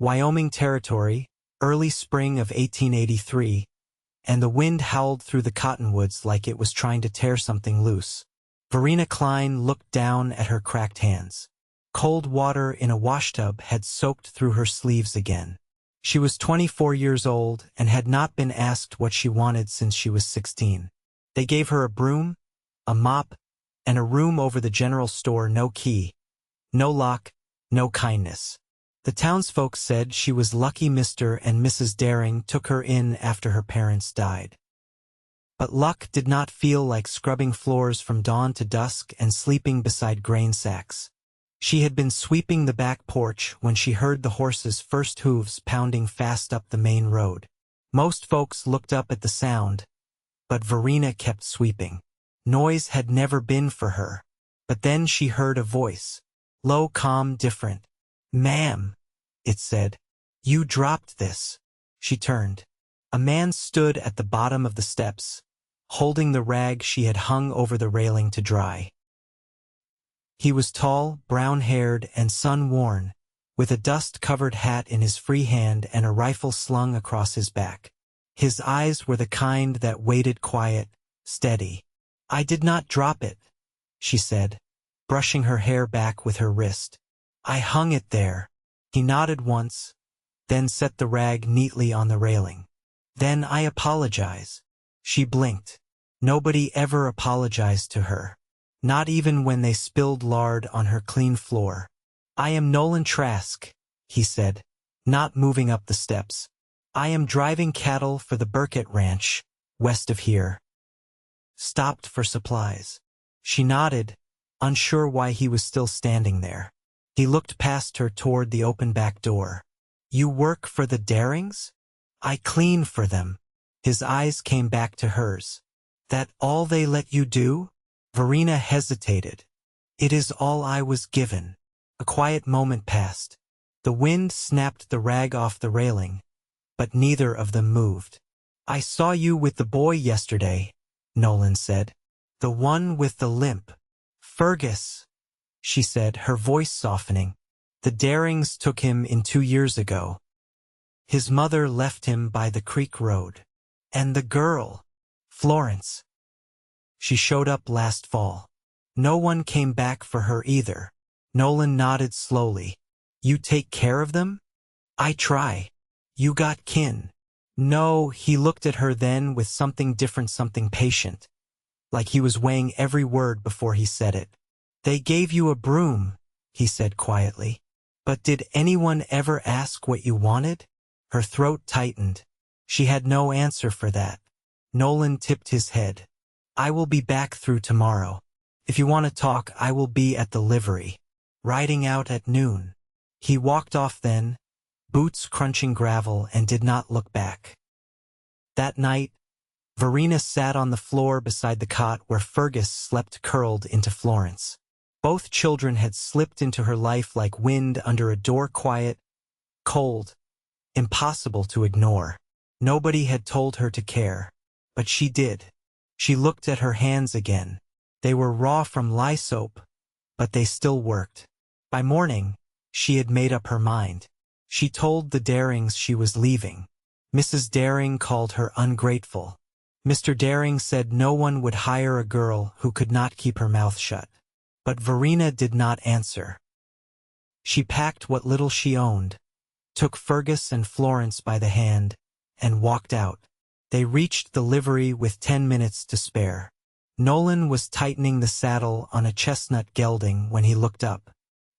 Wyoming Territory, early spring of 1883, and the wind howled through the cottonwoods like it was trying to tear something loose. Verena Kline looked down at her cracked hands. Cold water in a washtub had soaked through her sleeves again. She was 24 years old and had not been asked what she wanted since she was 16. They gave her a broom, a mop, and a room over the general store, no key, no lock, no kindness. The townsfolk said she was lucky Mr. and Mrs. Daring took her in after her parents died. But luck did not feel like scrubbing floors from dawn to dusk and sleeping beside grain sacks. She had been sweeping the back porch when she heard the horses' first hooves pounding fast up the main road. Most folks looked up at the sound, but Verena kept sweeping. Noise had never been for her. But then she heard a voice. Low, calm, different. "Ma'am," it said. "You dropped this." She turned. A man stood at the bottom of the steps, holding the rag she had hung over the railing to dry. He was tall, brown-haired, and sun-worn, with a dust-covered hat in his free hand and a rifle slung across his back. His eyes were the kind that waited quiet, steady. "I did not drop it," she said, brushing her hair back with her wrist. "I hung it there." He nodded once, then set the rag neatly on the railing. "Then I apologize." She blinked. Nobody ever apologized to her. Not even when they spilled lard on her clean floor. "I am Nolan Trask," he said, not moving up the steps. "I am driving cattle for the Burkett Ranch, west of here." Stopped for supplies. She nodded, unsure why he was still standing there. He looked past her toward the open back door. "You work for the Darings?" "I clean for them." His eyes came back to hers. "That all they let you do?" Verena hesitated. "It is all I was given." A quiet moment passed. The wind snapped the rag off the railing, but neither of them moved. "I saw you with the boy yesterday," Nolan said. "The one with the limp." "Fergus," she said, her voice softening. "The Darings took him in 2 years ago. His mother left him by the creek road. And the girl, Florence. She showed up last fall. No one came back for her either." Nolan nodded slowly. "You take care of them?" "I try." "You got kin?" "No," he looked at her then with something different, something patient, like he was weighing every word before he said it. "They gave you a broom," he said quietly. "But did anyone ever ask what you wanted?" Her throat tightened. She had no answer for that. Nolan tipped his head. "I will be back through tomorrow. If you want to talk, I will be at the livery. Riding out at noon." He walked off then, boots crunching gravel, and did not look back. That night, Verena sat on the floor beside the cot where Fergus slept curled into Florence. Both children had slipped into her life like wind under a door, quiet, cold, impossible to ignore. Nobody had told her to care, but she did. She looked at her hands again. They were raw from lye soap, but they still worked. By morning, she had made up her mind. She told the Darings she was leaving. Mrs. Daring called her ungrateful. Mr. Daring said no one would hire a girl who could not keep her mouth shut. But Verena did not answer. She packed what little she owned, took Fergus and Florence by the hand, and walked out. They reached the livery with 10 minutes to spare. Nolan was tightening the saddle on a chestnut gelding when he looked up.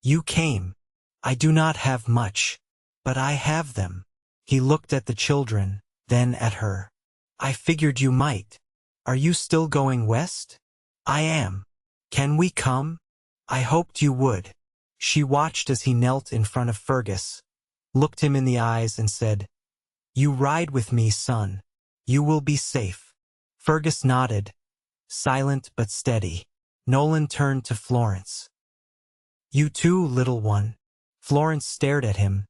"You came. I do not have much, but I have them." He looked at the children, then at her. "I figured you might. Are you still going west?" "I am. Can we come?" "I hoped you would." She watched as he knelt in front of Fergus, looked him in the eyes and said, "You ride with me, son. You will be safe." Fergus nodded, silent but steady. Nolan turned to Florence. "You too, little one." Florence stared at him,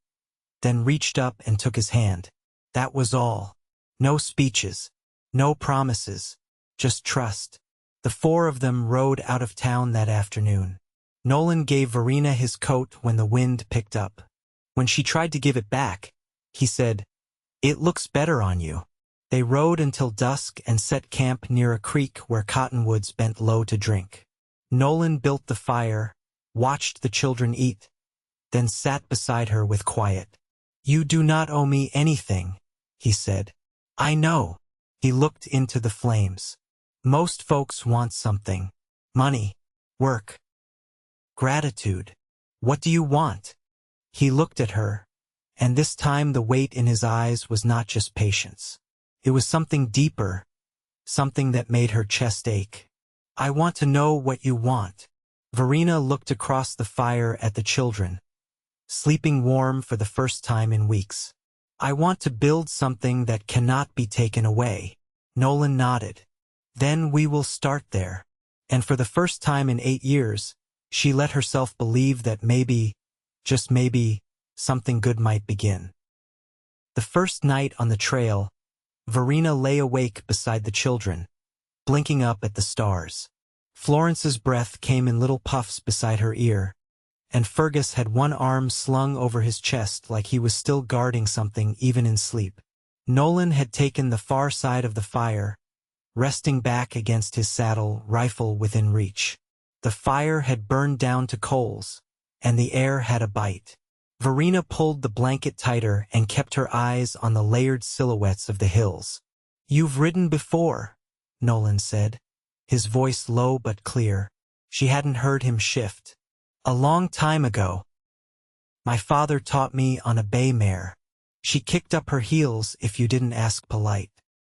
then reached up and took his hand. That was all. No speeches, no promises, just trust. The 4 of them rode out of town that afternoon. Nolan gave Verena his coat when the wind picked up. When she tried to give it back, he said, "It looks better on you." They rode until dusk and set camp near a creek where cottonwoods bent low to drink. Nolan built the fire, watched the children eat, then sat beside her with quiet. "You do not owe me anything," he said. "I know." He looked into the flames. "Most folks want something. Money, work, gratitude. What do you want?" He looked at her, and this time the weight in his eyes was not just patience. It was something deeper, something that made her chest ache. "I want to know what you want." Verena looked across the fire at the children, sleeping warm for the first time in weeks. "I want to build something that cannot be taken away." Nolan nodded. "Then we will start there." And for the first time in 8 years, she let herself believe that maybe, just maybe, something good might begin. The first night on the trail, Verena lay awake beside the children, blinking up at the stars. Florence's breath came in little puffs beside her ear, and Fergus had one arm slung over his chest like he was still guarding something even in sleep. Nolan had taken the far side of the fire, resting back against his saddle, rifle within reach. The fire had burned down to coals, and the air had a bite. Verena pulled the blanket tighter and kept her eyes on the layered silhouettes of the hills. "You've ridden before," Nolan said, his voice low but clear. She hadn't heard him shift. "A long time ago. My father taught me on a bay mare. She kicked up her heels if you didn't ask polite."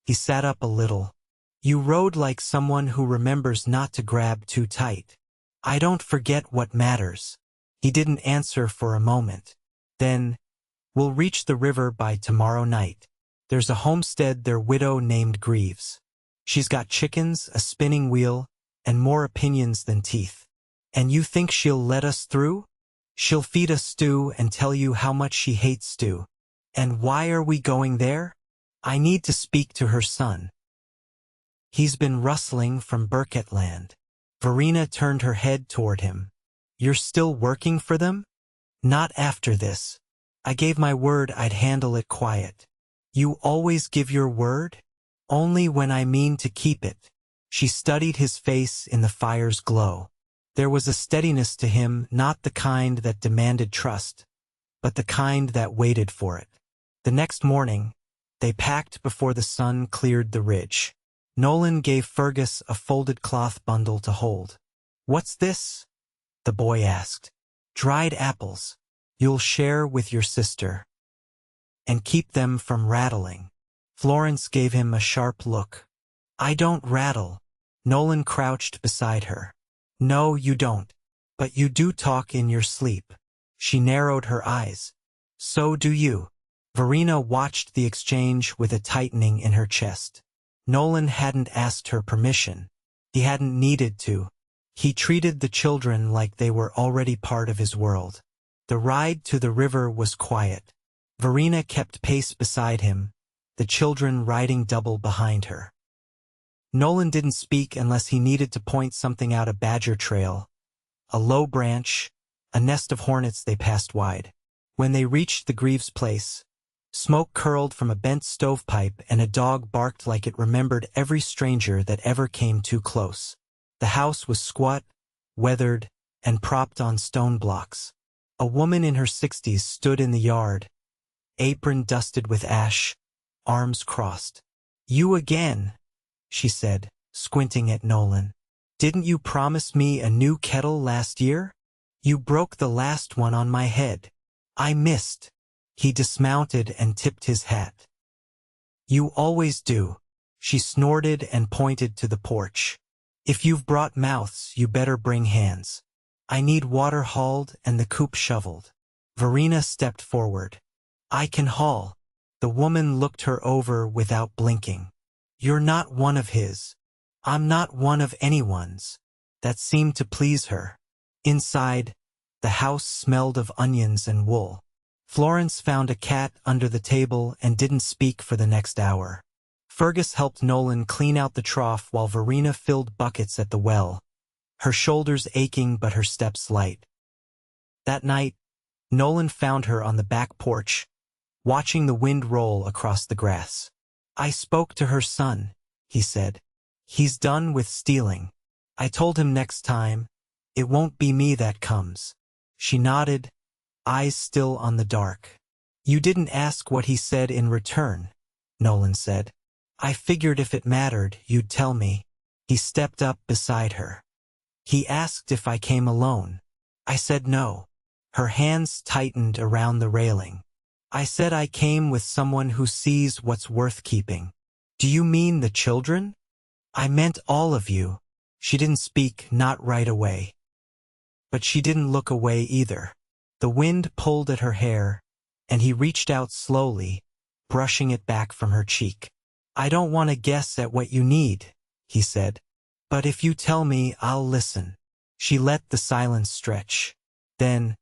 He sat up a little. "You rode like someone who remembers not to grab too tight." "I don't forget what matters." He didn't answer for a moment. Then, "We'll reach the river by tomorrow night. There's a homestead their widow named Greaves. She's got chickens, a spinning wheel, and more opinions than teeth. And you think she'll let us through? She'll feed us stew and tell you how much she hates stew. And why are we going there? I need to speak to her son. He's been rustling from Burkett land." Verena turned her head toward him. "You're still working for them?" "Not after this. I gave my word I'd handle it quiet." "You always give your word?" "Only when I mean to keep it." She studied his face in the fire's glow. There was a steadiness to him, not the kind that demanded trust, but the kind that waited for it. The next morning, they packed before the sun cleared the ridge. Nolan gave Fergus a folded cloth bundle to hold. "What's this?" the boy asked. "Dried apples. You'll share with your sister. And keep them from rattling." Florence gave him a sharp look. "I don't rattle." Nolan crouched beside her. "No, you don't. But you do talk in your sleep." She narrowed her eyes. "So do you." Verena watched the exchange with a tightening in her chest. Nolan hadn't asked her permission. He hadn't needed to. He treated the children like they were already part of his world. The ride to the river was quiet. Verena kept pace beside him, the children riding double behind her. Nolan didn't speak unless he needed to point something out: a badger trail, a low branch, a nest of hornets they passed wide. When they reached the Greaves place, smoke curled from a bent stovepipe and a dog barked like it remembered every stranger that ever came too close. The house was squat, weathered, and propped on stone blocks. A woman in her 60s stood in the yard, apron dusted with ash, arms crossed. "You again," she said, squinting at Nolan. "Didn't you promise me a new kettle last year? You broke the last one on my head." "I missed." He dismounted and tipped his hat. "You always do." She snorted and pointed to the porch. "If you've brought mouths, you better bring hands. I need water hauled and the coop shoveled." Verena stepped forward. "I can haul." The woman looked her over without blinking. "You're not one of his." "I'm not one of anyone's." That seemed to please her. Inside, the house smelled of onions and wool. Florence found a cat under the table and didn't speak for the next hour. Fergus helped Nolan clean out the trough while Verena filled buckets at the well, her shoulders aching but her steps light. That night, Nolan found her on the back porch, watching the wind roll across the grass. "I spoke to her son," he said. "He's done with stealing. I told him next time, it won't be me that comes." She nodded, eyes still on the dark. "You didn't ask what he said in return," Nolan said. "I figured if it mattered, you'd tell me." He stepped up beside her. "He asked if I came alone. I said no." Her hands tightened around the railing. "I said I came with someone who sees what's worth keeping." "Do you mean the children?" "I meant all of you." She didn't speak, not right away. But she didn't look away either. The wind pulled at her hair, and he reached out slowly, brushing it back from her cheek. "I don't want to guess at what you need," he said. "But if you tell me, I'll listen." She let the silence stretch. Then,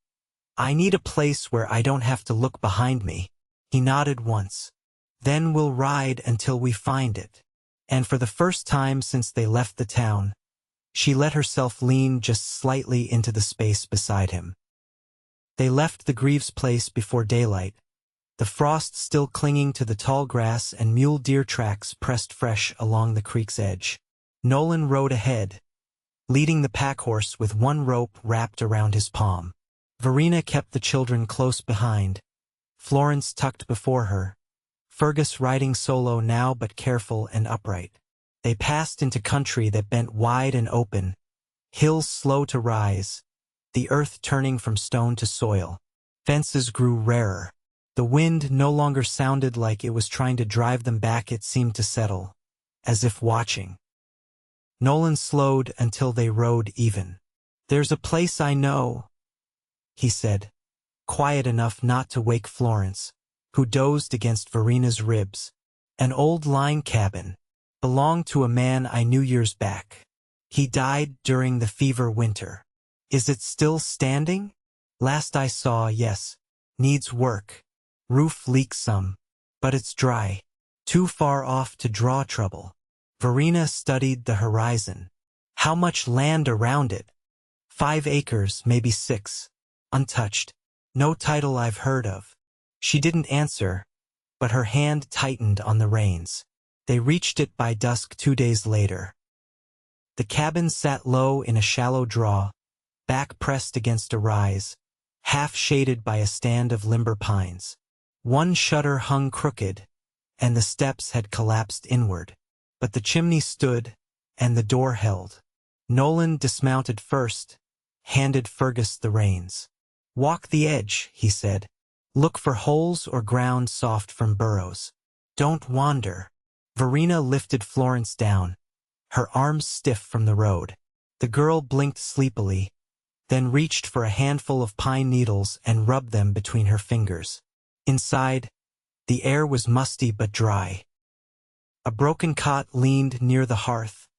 "I need a place where I don't have to look behind me." He nodded once. "Then we'll ride until we find it." And for the first time since they left the town, she let herself lean just slightly into the space beside him. They left the Greaves place before daylight, the frost still clinging to the tall grass and mule deer tracks pressed fresh along the creek's edge. Nolan rode ahead, leading the pack horse with one rope wrapped around his palm. Verena kept the children close behind, Florence tucked before her, Fergus riding solo now but careful and upright. They passed into country that bent wide and open, hills slow to rise, the earth turning from stone to soil. Fences grew rarer. The wind no longer sounded like it was trying to drive them back, it seemed to settle, as if watching. Nolan slowed until they rode even. "There's a place I know," he said, quiet enough not to wake Florence, who dozed against Verena's ribs. "An old line cabin. Belonged to a man I knew years back. He died during the fever winter." "Is it still standing?" "Last I saw, yes. Needs work. Roof leaks some. But it's dry. Too far off to draw trouble." Verena studied the horizon. "How much land around it?" 5 acres, maybe 6. Untouched. No title I've heard of." She didn't answer, but her hand tightened on the reins. They reached it by dusk 2 days later. The cabin sat low in a shallow draw, back pressed against a rise, half shaded by a stand of limber pines. One shutter hung crooked, and the steps had collapsed inward. But the chimney stood, and the door held. Nolan dismounted first, handed Fergus the reins. "Walk the edge," he said. "Look for holes or ground soft from burrows. Don't wander." Verena lifted Florence down, her arms stiff from the road. The girl blinked sleepily, then reached for a handful of pine needles and rubbed them between her fingers. Inside, the air was musty but dry. A broken cot leaned near the hearth,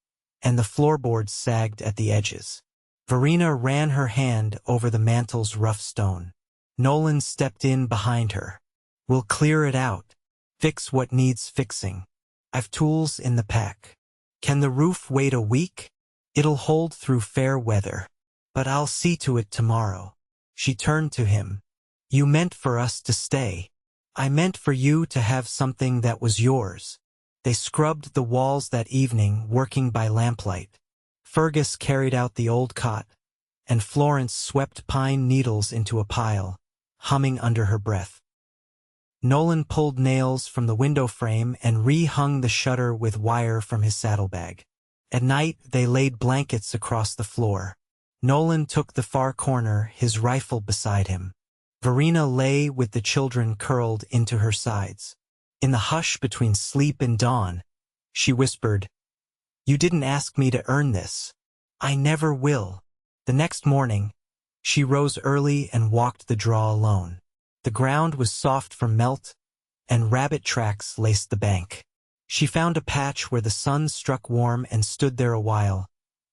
and the floorboards sagged at the edges. Verena ran her hand over the mantle's rough stone. Nolan stepped in behind her. "We'll clear it out. Fix what needs fixing. I've tools in the pack. Can the roof wait a week? It'll hold through fair weather. But I'll see to it tomorrow." She turned to him. "You meant for us to stay. I meant for you to have something that was yours." They scrubbed the walls that evening, working by lamplight. Fergus carried out the old cot, and Florence swept pine needles into a pile, humming under her breath. Nolan pulled nails from the window frame and re-hung the shutter with wire from his saddlebag. At night, they laid blankets across the floor. Nolan took the far corner, his rifle beside him. Verena lay with the children curled into her sides. In the hush between sleep and dawn, she whispered, "You didn't ask me to earn this. I never will." The next morning, she rose early and walked the draw alone. The ground was soft from melt, and rabbit tracks laced the bank. She found a patch where the sun struck warm and stood there a while,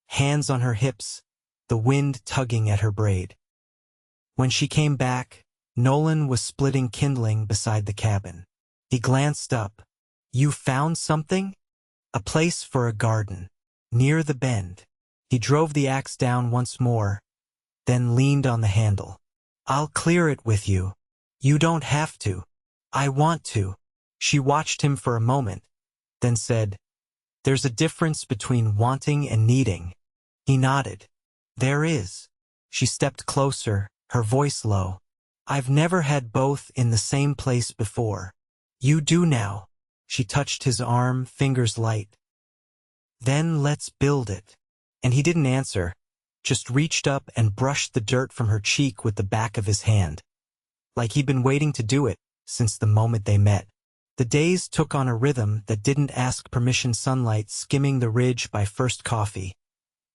hands on her hips, the wind tugging at her braid. When she came back, Nolan was splitting kindling beside the cabin. He glanced up. "You found something?" "A place for a garden. Near the bend." He drove the axe down once more, then leaned on the handle. I'll clear it with you. You don't have to. I want to. She watched him for a moment, then said, There's a difference between wanting and needing. He nodded. There is. She stepped closer, her voice low. I've never had both in the same place before. You do now. She touched his arm, fingers light. Then let's build it. And he didn't answer, just reached up and brushed the dirt from her cheek with the back of his hand. Like he'd been waiting to do it since the moment they met. The days took on a rhythm that didn't ask permission, sunlight skimming the ridge by first coffee,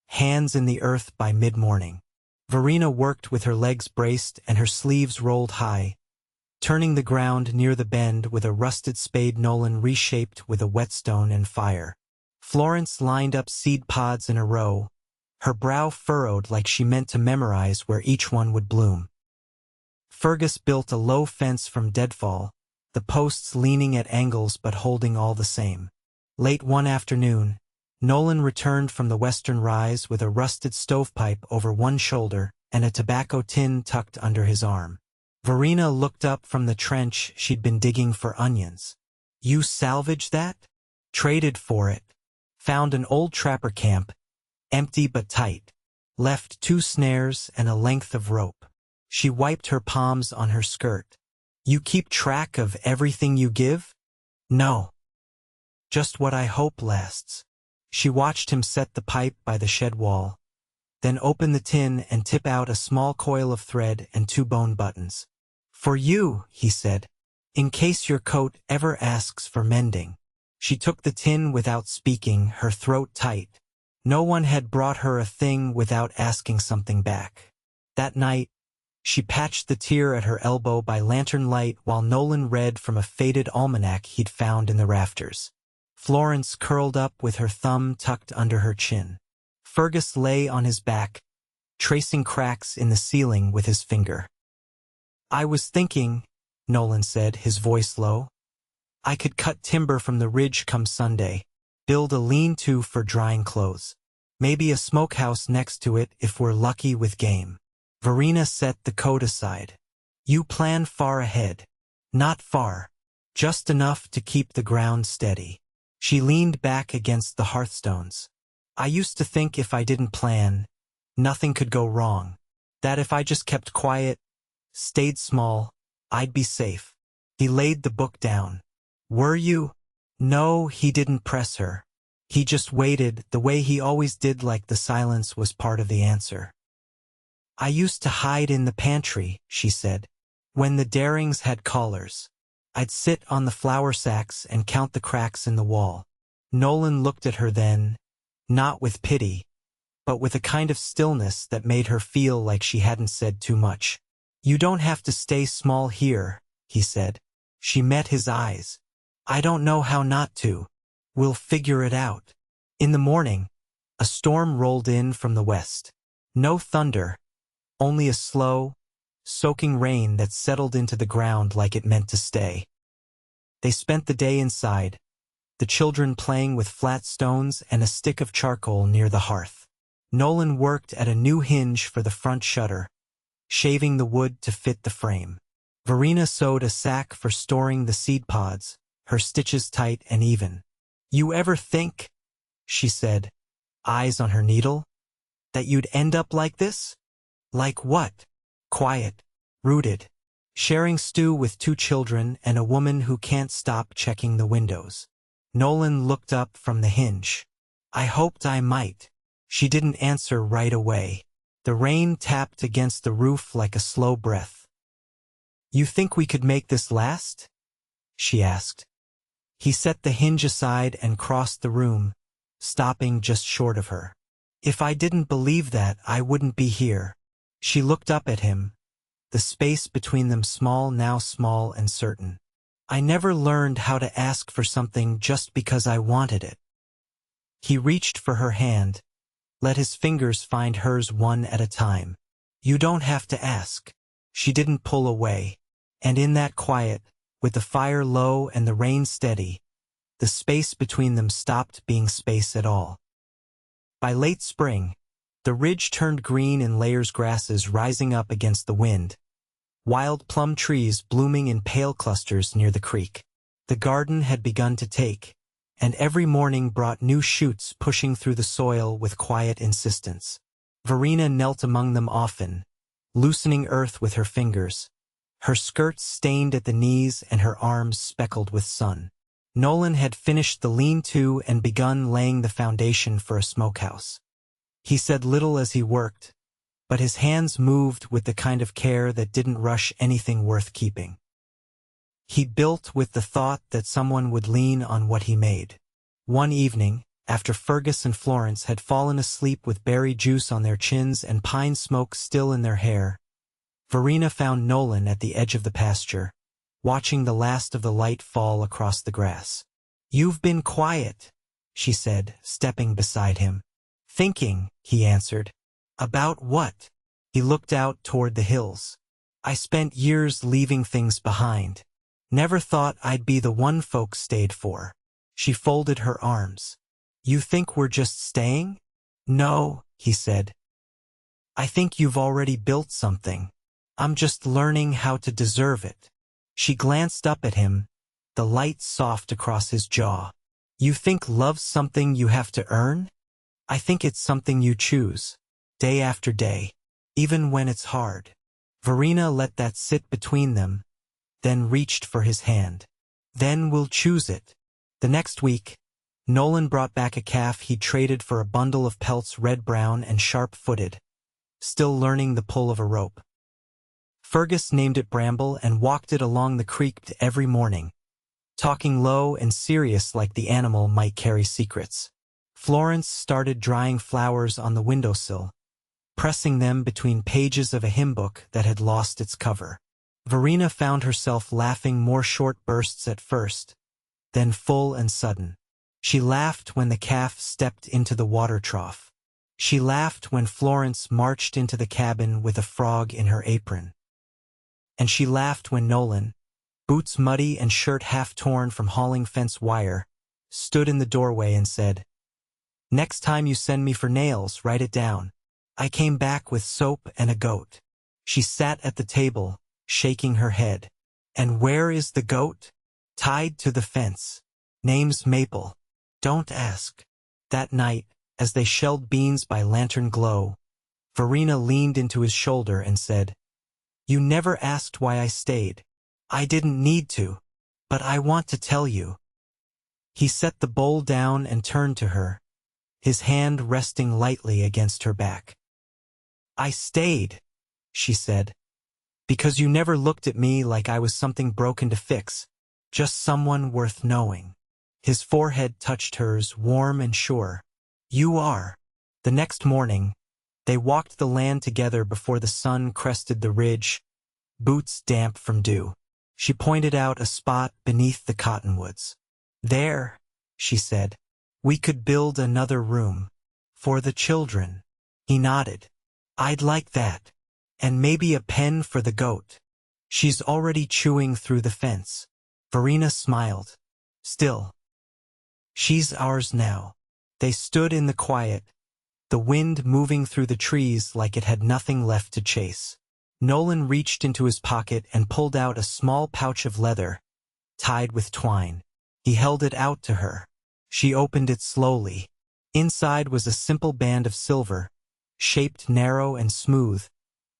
hands in the earth by mid-morning. Verena worked with her legs braced and her sleeves rolled high, turning the ground near the bend with a rusted spade. Nolan reshaped with a whetstone and fire. Florence lined up seed pods in a row, her brow furrowed like she meant to memorize where each one would bloom. Fergus built a low fence from deadfall, the posts leaning at angles but holding all the same. Late one afternoon, Nolan returned from the western rise with a rusted stovepipe over one shoulder and a tobacco tin tucked under his arm. Verena looked up from the trench she'd been digging for onions. You salvaged that? Traded for it. Found an old trapper camp, empty but tight. Left 2 snares and a length of rope. She wiped her palms on her skirt. You keep track of everything you give? No. Just what I hope lasts. She watched him set the pipe by the shed wall, then open the tin and tip out a small coil of thread and 2 bone buttons. For you, he said, in case your coat ever asks for mending. She took the tin without speaking, her throat tight. No one had brought her a thing without asking something back. That night, she patched the tear at her elbow by lantern light while Nolan read from a faded almanac he'd found in the rafters. Florence curled up with her thumb tucked under her chin. Fergus lay on his back, tracing cracks in the ceiling with his finger. I was thinking, Nolan said, his voice low. I could cut timber from the ridge come Sunday, build a lean-to for drying clothes. Maybe a smokehouse next to it if we're lucky with game. Verena set the coat aside. You plan far ahead. Not far. Just enough to keep the ground steady. She leaned back against the hearthstones. I used to think if I didn't plan, nothing could go wrong. That if I just kept quiet, stayed small, I'd be safe. He laid the book down. Were you? No, he didn't press her. He just waited, the way he always did, like the silence was part of the answer. I used to hide in the pantry, she said. When the Darings had callers. I'd sit on the flour sacks and count the cracks in the wall. Nolan looked at her then, not with pity, but with a kind of stillness that made her feel like she hadn't said too much. You don't have to stay small here, he said. She met his eyes. I don't know how not to. We'll figure it out. In the morning, a storm rolled in from the west. No thunder, only a slow, soaking rain that settled into the ground like it meant to stay. They spent the day inside, the children playing with flat stones and a stick of charcoal near the hearth. Nolan worked at a new hinge for the front shutter, shaving the wood to fit the frame. Verena sewed a sack for storing the seed pods, her stitches tight and even. You ever think, she said, eyes on her needle, that you'd end up like this? Like what? Quiet, rooted, sharing stew with 2 children and a woman who can't stop checking the windows. Nolan looked up from the hinge. I hoped I might. She didn't answer right away. The rain tapped against the roof like a slow breath. You think we could make this last? She asked. He set the hinge aside and crossed the room, stopping just short of her. If I didn't believe that, I wouldn't be here. She looked up at him, the space between them small, now small and certain. I never learned how to ask for something just because I wanted it. He reached for her hand, let his fingers find hers one at a time. You don't have to ask. She didn't pull away. And in that quiet, with the fire low and the rain steady, the space between them stopped being space at all. By late spring, the ridge turned green in layers, grasses rising up against the wind, wild plum trees blooming in pale clusters near the creek. The garden had begun to take, and every morning brought new shoots pushing through the soil with quiet insistence. Verena knelt among them often, loosening earth with her fingers, her skirts stained at the knees and her arms speckled with sun. Nolan had finished the lean-to and begun laying the foundation for a smokehouse. He said little as he worked, but his hands moved with the kind of care that didn't rush anything worth keeping. He built with the thought that someone would lean on what he made. One evening, after Fergus and Florence had fallen asleep with berry juice on their chins and pine smoke still in their hair, Verena found Nolan at the edge of the pasture, watching the last of the light fall across the grass. "You've been quiet," she said, stepping beside him. "Thinking," he answered. "About what?" He looked out toward the hills. "I spent years leaving things behind. Never thought I'd be the one folks stayed for." She folded her arms. "You think we're just staying?" "No," he said. "I think you've already built something. I'm just learning how to deserve it." She glanced up at him, the light soft across his jaw. "You think love's something you have to earn? I think it's something you choose, day after day, even when it's hard." Verena let that sit between them, then reached for his hand. "Then we'll choose it." The next week, Nolan brought back a calf he'd traded for a bundle of pelts red-brown and sharp-footed, still learning the pull of a rope. Fergus named it Bramble and walked it along the creek every morning, talking low and serious like the animal might carry secrets. Florence started drying flowers on the windowsill, pressing them between pages of a hymn book that had lost its cover. Verena found herself laughing more short bursts at first, then full and sudden. She laughed when the calf stepped into the water trough. She laughed when Florence marched into the cabin with a frog in her apron. And she laughed when Nolan, boots muddy and shirt half torn from hauling fence wire, stood in the doorway and said, "Next time you send me for nails, write it down. I came back with soap and a goat." She sat at the table, shaking her head. "And where is the goat?" "Tied to the fence. Name's Maple. Don't ask." That night, as they shelled beans by lantern glow, Verena leaned into his shoulder and said, "You never asked why I stayed. I didn't need to, but I want to tell you." He set the bowl down and turned to her, his hand resting lightly against her back. "I stayed," she said, "because you never looked at me like I was something broken to fix, just someone worth knowing." His forehead touched hers, warm and sure. "You are." The next morning, they walked the land together before the sun crested the ridge, boots damp from dew. She pointed out a spot beneath the cottonwoods. "There," she said, "we could build another room. For the children." He nodded. "I'd like that. And maybe a pen for the goat. She's already chewing through the fence." Verena smiled. "Still, she's ours now." They stood in the quiet, the wind moving through the trees like it had nothing left to chase. Nolan reached into his pocket and pulled out a small pouch of leather, tied with twine. He held it out to her. She opened it slowly. Inside was a simple band of silver, shaped narrow and smooth,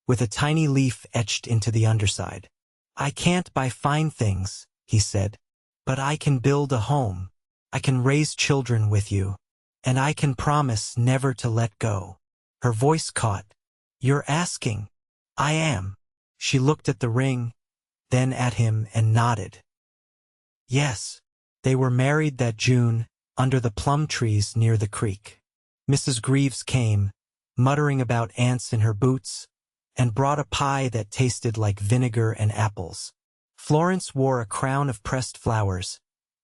with a tiny leaf etched into the underside. "I can't buy fine things," he said, "but I can build a home. I can raise children with you. And I can promise never to let go." Her voice caught. "You're asking?" "I am." She looked at the ring, then at him and nodded. "Yes." They were married that June, under the plum trees near the creek. Mrs. Greaves came, muttering about ants in her boots, and brought a pie that tasted like vinegar and apples. Florence wore a crown of pressed flowers,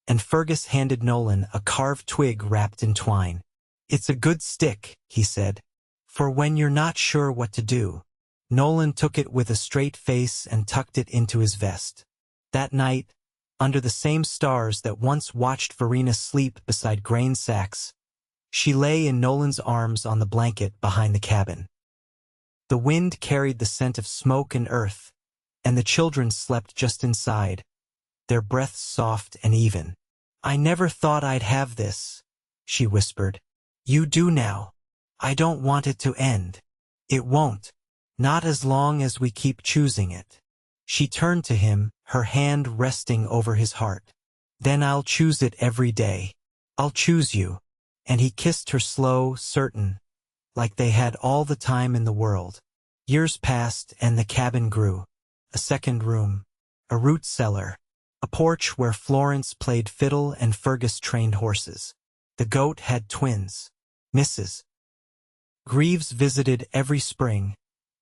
and Fergus handed Nolan a carved twig wrapped in twine. "It's a good stick," he said, "for when you're not sure what to do." Nolan took it with a straight face and tucked it into his vest. That night, under the same stars that once watched Verena sleep beside grain sacks, she lay in Nolan's arms on the blanket behind the cabin. The wind carried the scent of smoke and earth, and the children slept just inside, their breaths soft and even. "I never thought I'd have this," she whispered. "You do now. I don't want it to end. It won't. Not as long as we keep choosing it." She turned to him, her hand resting over his heart. "Then I'll choose it every day. I'll choose you." And he kissed her slow, certain, like they had all the time in the world. Years passed and the cabin grew. A second room, a root cellar, a porch where Florence played fiddle and Fergus trained horses. The goat had twins, Mrs. Greaves visited every spring,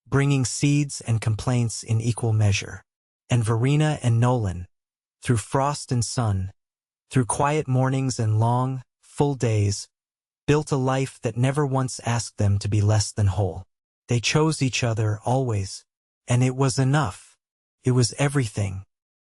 bringing seeds and complaints in equal measure. And Verena and Nolan, through frost and sun, through quiet mornings and long, full days, built a life that never once asked them to be less than whole. They chose each other always, and it was enough. It was everything.